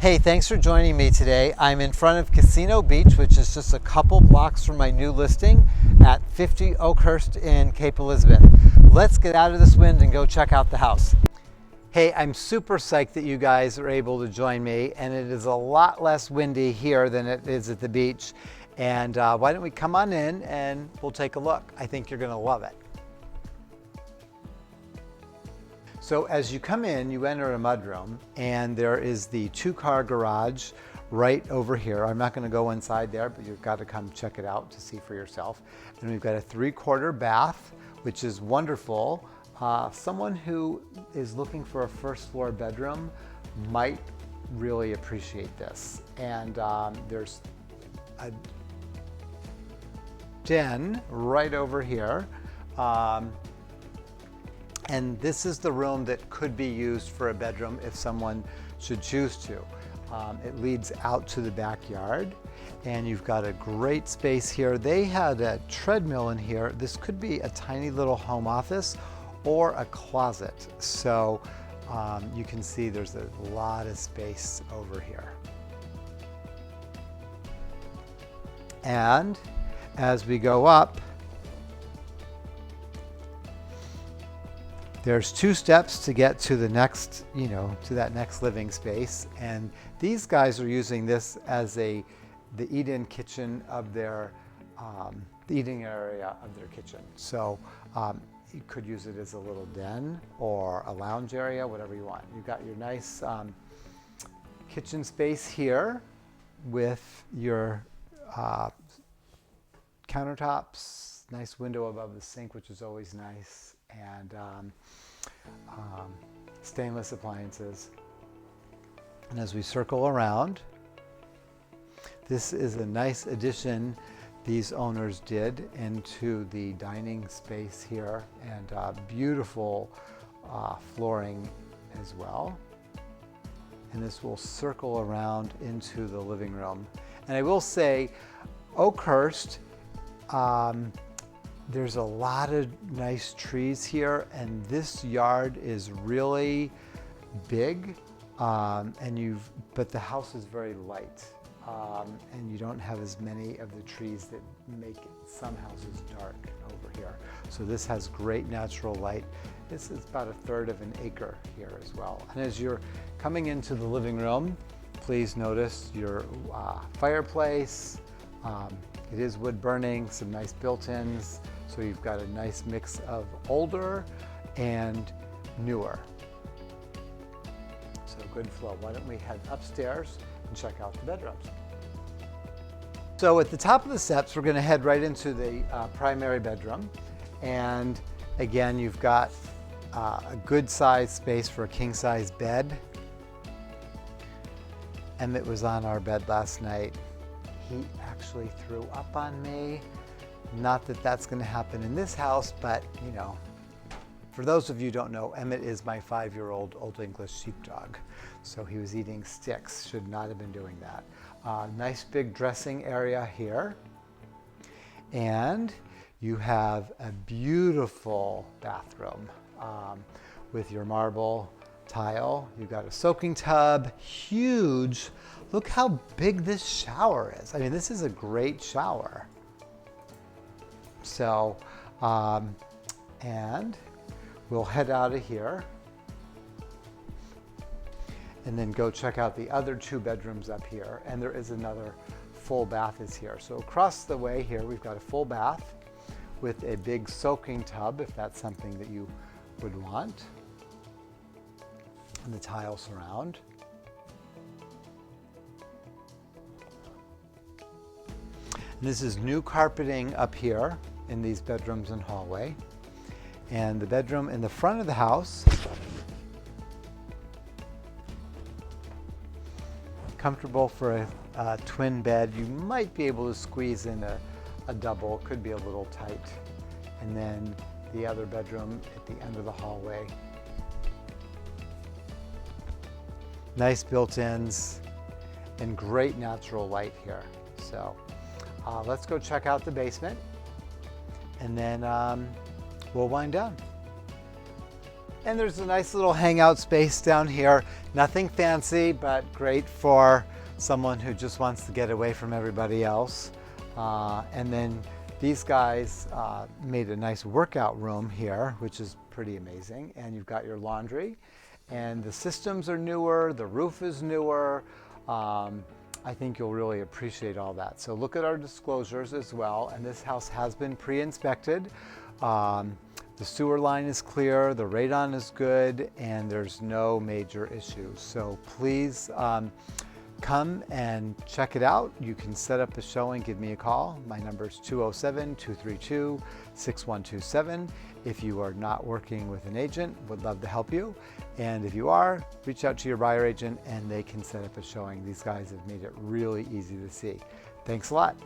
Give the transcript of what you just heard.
Hey, thanks for joining me today. I'm in front of Casino Beach, which is just a couple blocks from my new listing at 50 Oakhurst in Cape Elizabeth. Let's get out of this wind and go check out the house. Hey, I'm super psyched that you guys are able to join me, and it is a lot less windy here than it is at the beach. And why don't we come on in and we'll take a look. I think you're gonna love it. So as you come in, you enter a mudroom, and there is the 2-car garage right over here. I'm not going to go inside there, but you've got to come check it out to see for yourself. And we've got a 3-quarter bath, which is wonderful. Someone who is looking for a first floor bedroom might really appreciate this. And there's a den right over here. And this is the room that could be used for a bedroom if someone should choose to. It leads out to the backyard, and you've got a great space here. They had a treadmill in here. This could be a tiny little home office or a closet. So you can see there's a lot of space over here. And as we go up, there's 2 steps to get to the next, to that next living space. And these guys are using this as the eat-in kitchen of their, the eating area of their kitchen. So you could use it as a little den or a lounge area, whatever you want. You've got your nice kitchen space here with your countertops, nice window above the sink, which is always nice, and stainless appliances. And as we circle around, this is a nice addition these owners did into the dining space here, and beautiful flooring as well. And this will circle around into the living room. And I will say, Oakhurst, there's a lot of nice trees here, and this yard is really big, but the house is very light, and you don't have as many of the trees that make some houses dark over here. So this has great natural light. This is about 1/3 of an acre here as well. And as you're coming into the living room, please notice your fireplace. It is wood burning, some nice built-ins. So you've got a nice mix of older and newer. So good flow. Why don't we head upstairs and check out the bedrooms. So at the top of the steps, we're going to head right into the primary bedroom. And again, you've got a good sized space for a king size bed. Emmett was on our bed last night. He actually threw up on me. Not that that's going to happen in this house, but for those of you who don't know, Emmett is my 5-year-old Old English sheepdog. So he was eating sticks, should not have been doing that. Nice big dressing area here. And you have a beautiful bathroom with your marble tile. You've got a soaking tub, huge. Look how big this shower is. I mean, this is a great shower. So, and we'll head out of here and then go check out the other 2 bedrooms up here. And there is another full bath is here. So across the way here, we've got a full bath with a big soaking tub, if that's something that you would want. And the tile surround. And this is new carpeting up here in these bedrooms and hallway. And the bedroom in the front of the house, comfortable for a twin bed. You might be able to squeeze in a double, could be a little tight. And then the other bedroom at the end of the hallway. Nice built-ins and great natural light here. So let's go check out the basement, and then we'll wind down. And there's a nice little hangout space down here. Nothing fancy, but great for someone who just wants to get away from everybody else. And then these guys made a nice workout room here, which is pretty amazing. And you've got your laundry, and the systems are newer, the roof is newer. I think you'll really appreciate all that. So look at our disclosures as well. And this house has been pre-inspected. The sewer line is clear, the radon is good, and there's no major issues. So please come and check it out. You can set up a showing, give me a call. My number is 207-232-6127. If you are not working with an agent, would love to help you. And if you are, reach out to your buyer agent and they can set up a showing. These guys have made it really easy to see. Thanks a lot.